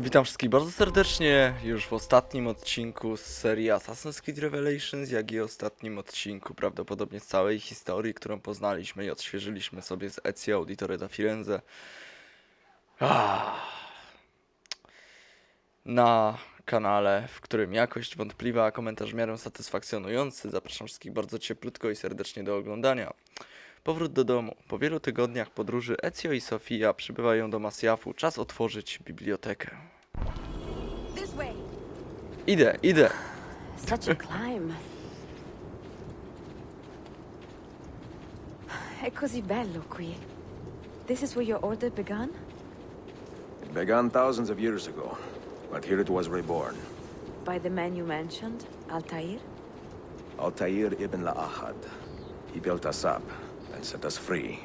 Witam wszystkich bardzo serdecznie już w ostatnim odcinku z serii Assassin's Creed Revelations, jak i ostatnim odcinku prawdopodobnie z całej historii, którą poznaliśmy i odświeżyliśmy sobie z Ezio, Auditore da Firenze. Na kanale, w którym jakość wątpliwa, a komentarz w miarę satysfakcjonujący. Zapraszam wszystkich bardzo cieplutko i serdecznie do oglądania. Powrót do domu. Po wielu tygodniach podróży Ezio i Sofia przybywają do Masjafu. Czas otworzyć bibliotekę. Idę. Such a climb. È così bello qui. This is where your order began? It began thousands of years ago, but here it was reborn. By the man you mentioned, Altair? Altair ibn Ahad. He built us up and set us free.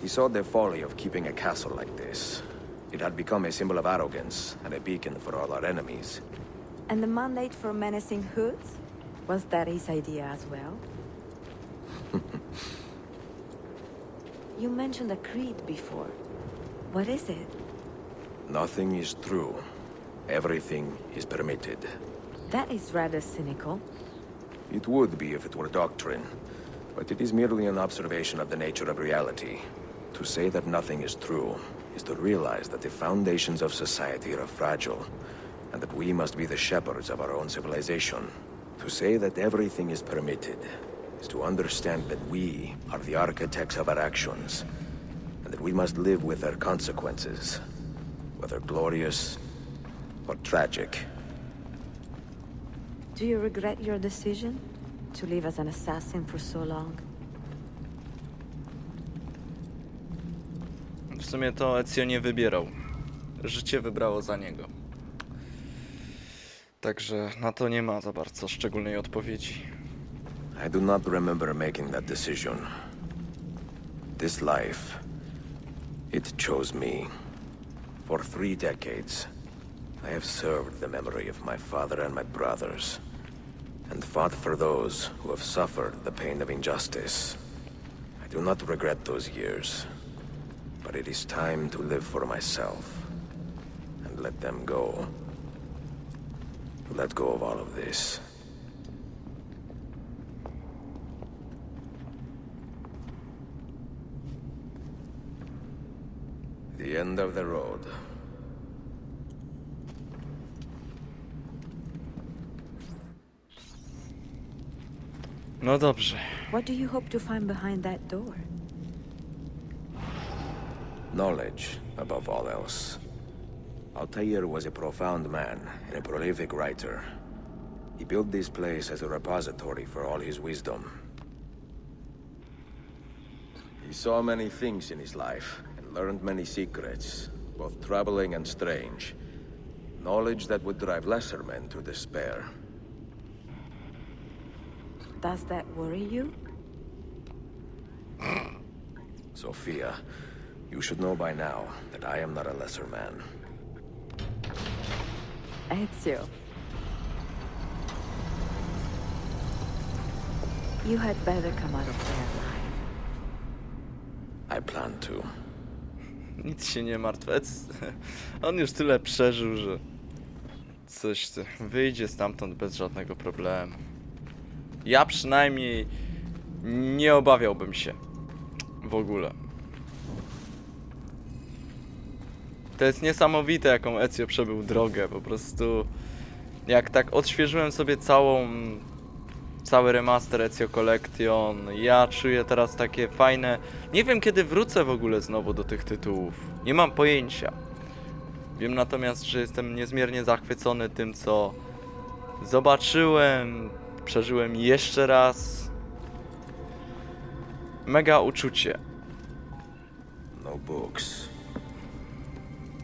He saw the folly of keeping a castle like this. It had become a symbol of arrogance and a beacon for all our enemies. And the mandate for menacing hoods? Was that his idea as well? You mentioned a creed before. What is it? Nothing is true. Everything is permitted. That is rather cynical. It would be if it were doctrine, but it is merely an observation of the nature of reality. To say that nothing is true is to realize that the foundations of society are fragile, and that we must be the shepherds of our own civilization. To say that everything is permitted is to understand that we are the architects of our actions, and that we must live with their consequences, whether glorious or tragic. Do you regret your decision to live as an assassin for so long? W sumie to Ezio nie wybierał. Życie wybrało za niego. Także na to nie ma za bardzo szczególnej odpowiedzi. I do not remember making that decision. This life, it chose me. For 3 decades, I have served the memory of my father and my brothers, and fought for those who have suffered the pain of injustice. I do not regret those years, but it is time to live for myself, and let them go. To let go of all of this. The end of the road. No dobrze. What do you hope to find behind that door? Knowledge, above all else. Altair was a profound man and a prolific writer. He built this place as a repository for all his wisdom. He saw many things in his life and learned many secrets, both troubling and strange. Knowledge that would drive lesser men to despair. Does that worry you? Sophia, you should know by now that I am not a lesser man. Ezio. You had better come out of there alive. I plan to. Nic się nie martw. On już tyle przeżył, że wyjdzie stamtąd bez żadnego problemu. Ja przynajmniej nie obawiałbym się w ogóle. To jest niesamowite, jaką Ezio przebył drogę. Po prostu jak tak odświeżyłem sobie cały remaster Ezio Collection, ja czuję teraz takie fajne... Nie wiem, kiedy wrócę w ogóle znowu do tych tytułów. Nie mam pojęcia. Wiem natomiast, że jestem niezmiernie zachwycony tym, co zobaczyłem, przeżyłem jeszcze raz. Mega uczucie. No books.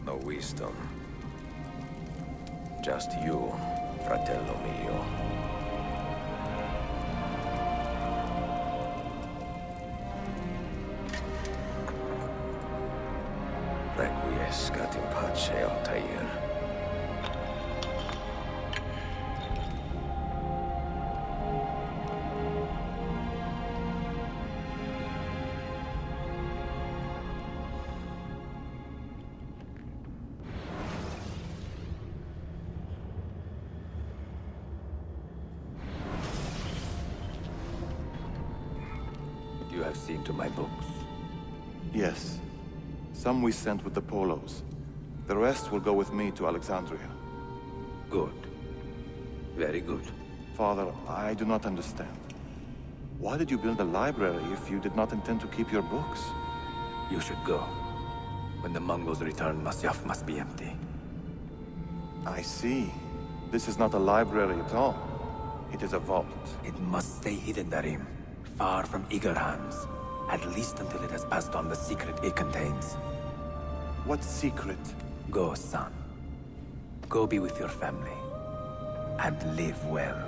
No wisdom. Just you, fratello mio. Requiescat in pace, Altair. have seen to my books? Yes. Some we sent with the Polos. The rest will go with me to Alexandria. Good. Very good. Father, I do not understand. Why did you build a library if you did not intend to keep your books? You should go. When the Mongols return, Masyaf must be empty. I see. This is not a library at all. It is a vault. It must stay hidden, Darim. Far from eager hands. At least until it has passed on the secret it contains. What secret? Go, son. Go be with your family. And live well.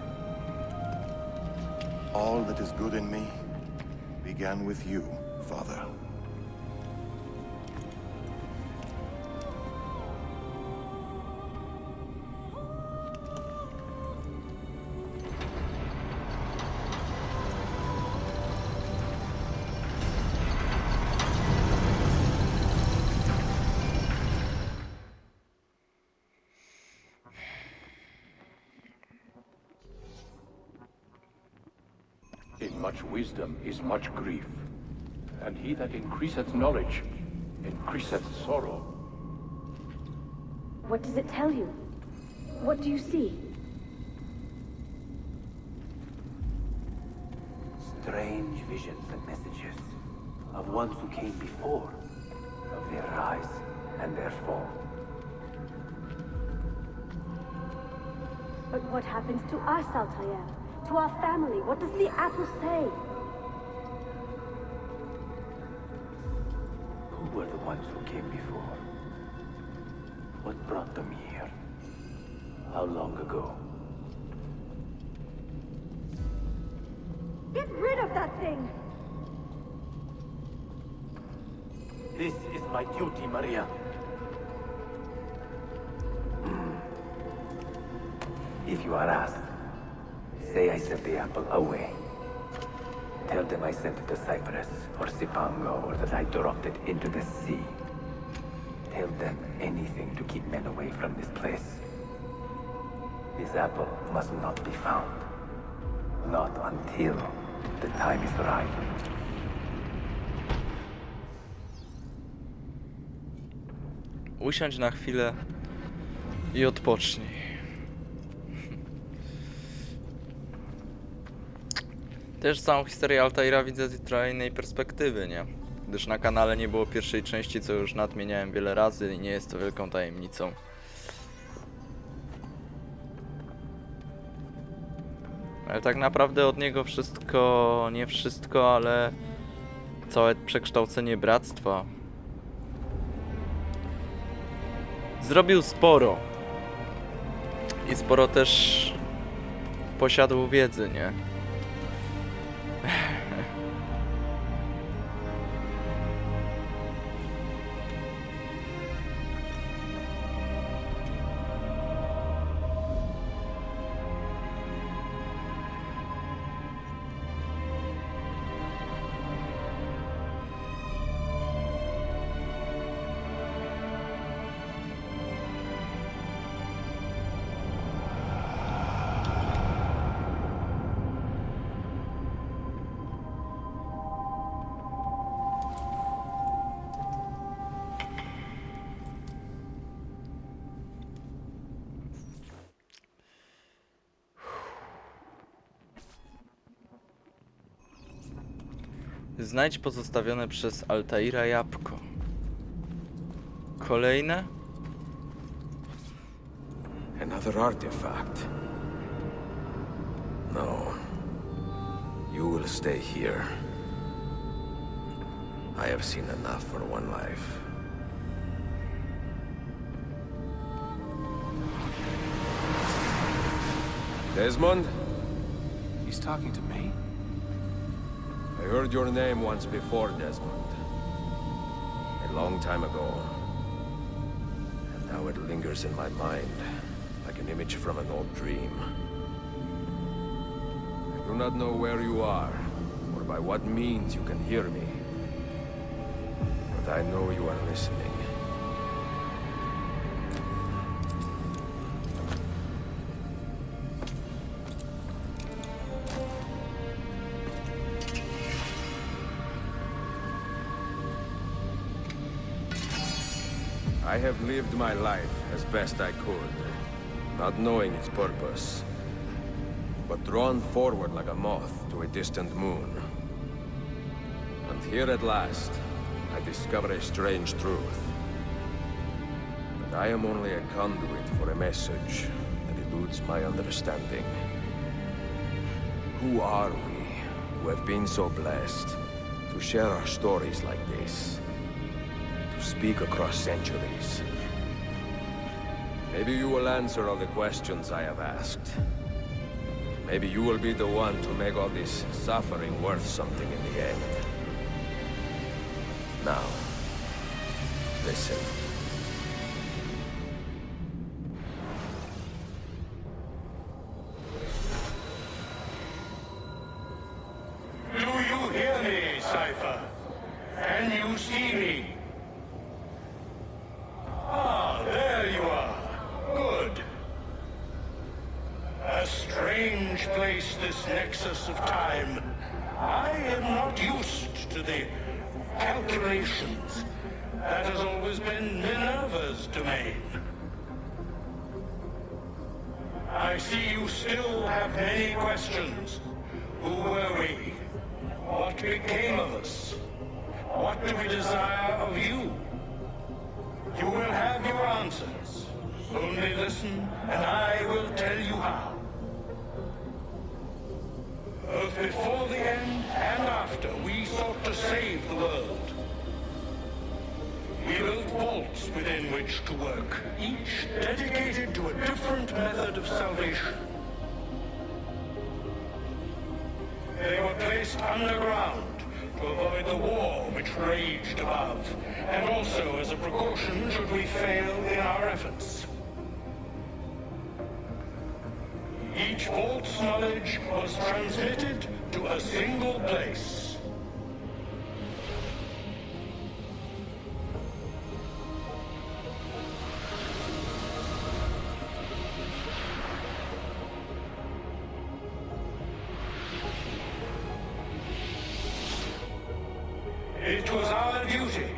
All that is good in me began with you, Father. In much wisdom is much grief, and he that increaseth knowledge increaseth sorrow. What does it tell you? What do you see? Strange visions and messages of ones who came before, of their rise and their fall. But what happens to us, Altair? To our family? What does the apple say? Who were the ones who came before? What brought them here? How long ago? Get rid of that thing! This is my duty, Maria. If you are asked, say I sent the apple away. Tell them I sent it to Cyprus, or Cipango, or that I dropped it into the sea. Tell them anything to keep men away from this place. This apple must not be found. Not until the time is right. Usiądź na chwilę i odpocznij. Też całą historię Altaira widzę z trochę innej perspektywy, nie? Gdyż na kanale nie było pierwszej części, co już nadmieniałem wiele razy i nie jest to wielką tajemnicą. Ale tak naprawdę od niego wszystko, nie wszystko, ale całe przekształcenie bractwa. Zrobił sporo. I sporo też posiadł wiedzy, nie? Znajdź pozostawione przez Altaira jabłko. Kolejne? Another artifact. No. You will stay here. I have seen enough for one life. Desmond? He's talking to me? I heard your name once before, Desmond. A long time ago. And now it lingers in my mind, like an image from an old dream. I do not know where you are, or by what means you can hear me. But I know you are listening. I have lived my life as best I could, not knowing its purpose, but drawn forward like a moth to a distant moon. And here at last, I discover a strange truth. That I am only a conduit for a message that eludes my understanding. Who are we who have been so blessed to share our stories like this? To speak across centuries? Maybe you will answer all the questions I have asked. Maybe you will be the one to make all this suffering worth something in the end. Now, listen. Do you hear me, Cypher? Can you see me? Ah, there you are. Good. A strange place, this nexus of time. I am not used to the calculations. That has always been Minerva's domain. I see you still have many questions. Who were we? What became of us? What do we desire of you? You will have your answers. Only listen, and I will tell you how. Both before the end and after, we sought to save the world. We built vaults within which to work, each dedicated to a different method of salvation. They were placed underground to avoid the war which raged above, and also as a precaution should we fail in our efforts. Each vault's knowledge was transmitted to a single place. It was our duty,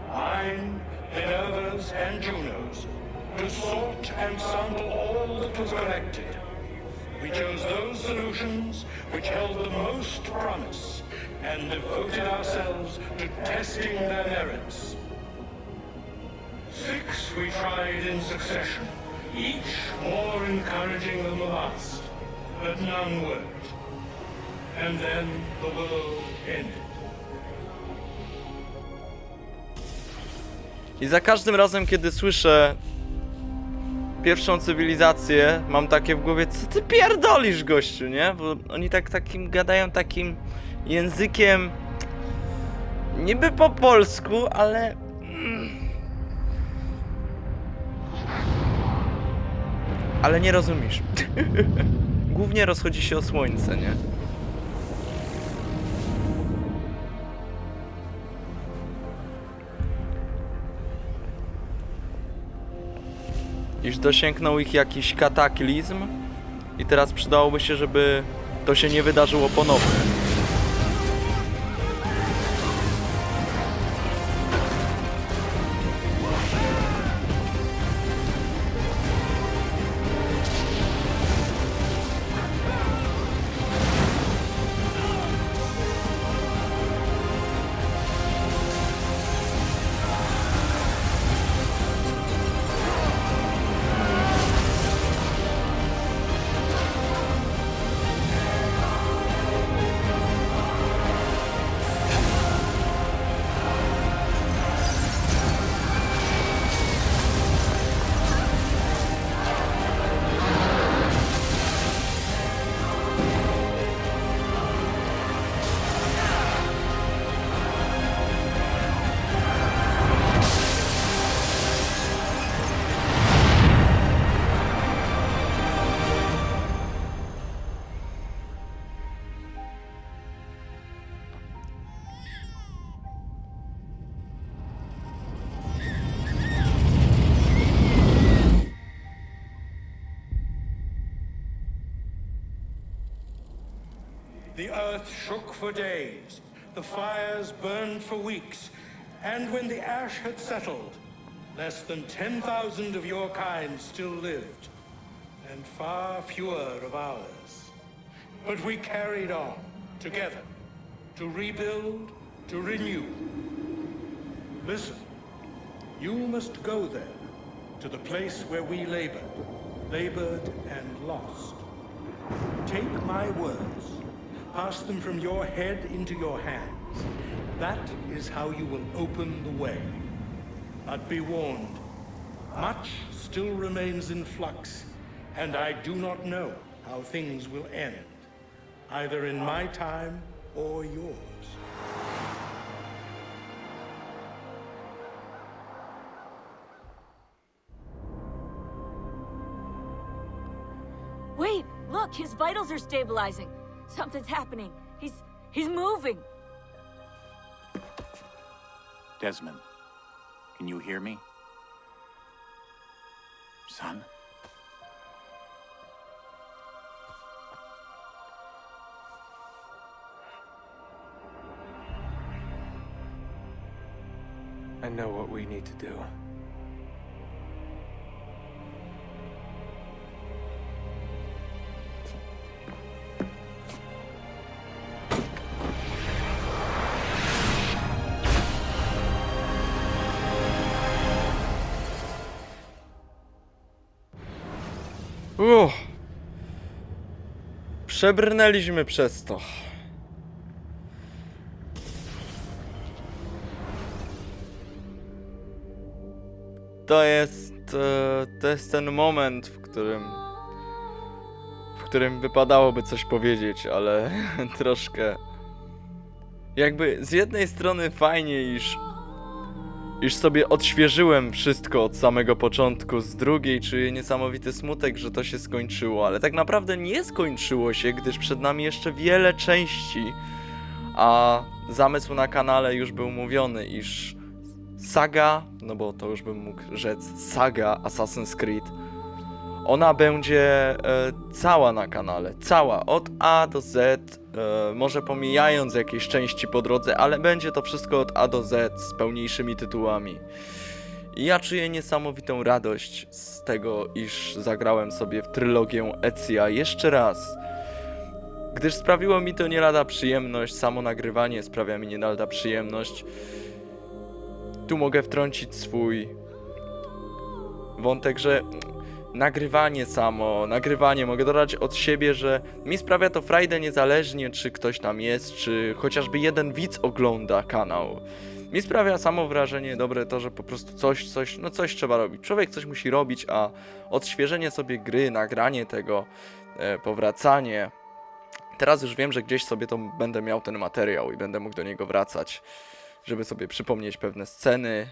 mine, Minerva's, and Juno's, to sort and sample all that was collected. We chose those solutions which held the most promise and devoted ourselves to testing their merits. 6 we tried in succession, each more encouraging than the last, but none worked. And then the world ended. I za każdym razem, kiedy słyszę pierwszą cywilizację, mam takie w głowie, co ty pierdolisz, gościu, nie? Bo oni takim gadają takim językiem niby po polsku, ale ale nie rozumiesz. Głównie rozchodzi się o słońce, nie? Iż dosięgnął ich jakiś kataklizm i teraz przydałoby się, żeby to się nie wydarzyło ponownie. The earth shook for days, the fires burned for weeks, and when the ash had settled, Less than 10,000 of your kind still lived, and far fewer of ours. But we carried on, together, to rebuild, to renew. Listen, you must go there, to the place where we labored and lost. Take my words, pass them from your head into your hands. That is how you will open the way. But be warned, much still remains in flux, and I do not know how things will end, either in my time or yours. Wait, look, his vitals are stabilizing. Something's happening. He's moving. Desmond, can you hear me? Son? I know what we need to do. Przebrnęliśmy przez to. To jest ten moment, w którym wypadałoby coś powiedzieć, ale troszkę jakby z jednej strony fajnie, iż sobie odświeżyłem wszystko od samego początku, z drugiej czuję niesamowity smutek, że to się skończyło, ale tak naprawdę nie skończyło się, gdyż przed nami jeszcze wiele części, a zamysł na kanale już był mówiony, iż saga, no bo to już bym mógł rzec, saga Assassin's Creed, ona będzie cała na kanale, cała, od A do Z, może pomijając jakieś części po drodze, ale będzie to wszystko od A do Z z pełniejszymi tytułami. I ja czuję niesamowitą radość z tego, iż zagrałem sobie w trylogię Ezia jeszcze raz, gdyż sprawiło mi to nie lada przyjemność, samo nagrywanie sprawia mi nie lada przyjemność. Tu mogę wtrącić swój wątek, że nagrywanie, mogę dodać od siebie, że mi sprawia to frajdę niezależnie, czy ktoś tam jest, czy chociażby jeden widz ogląda kanał. Mi sprawia samo wrażenie dobre to, że po prostu coś trzeba robić. Człowiek coś musi robić, a odświeżenie sobie gry, nagranie tego, powracanie. Teraz już wiem, że gdzieś sobie to będę miał ten materiał i będę mógł do niego wracać, żeby sobie przypomnieć pewne sceny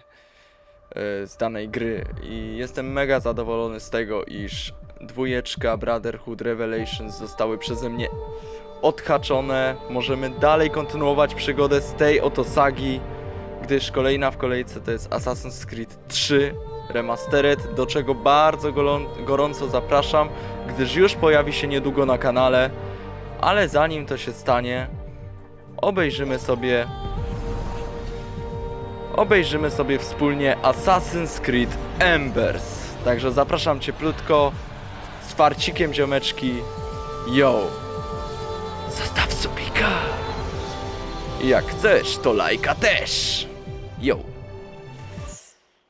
z danej gry. I jestem mega zadowolony z tego, iż dwójeczka Brotherhood Revelations zostały przeze mnie odhaczone. Możemy dalej kontynuować przygodę z tej oto sagi, gdyż kolejna w kolejce to jest Assassin's Creed 3 Remastered, do czego bardzo gorąco zapraszam, gdyż już pojawi się niedługo na kanale, ale zanim to się stanie, obejrzymy sobie wspólnie Assassin's Creed Embers. Także zapraszam cieplutko, z farcikiem ziomeczki. Yo! Zostaw subika! I jak chcesz, to lajka też! Yo!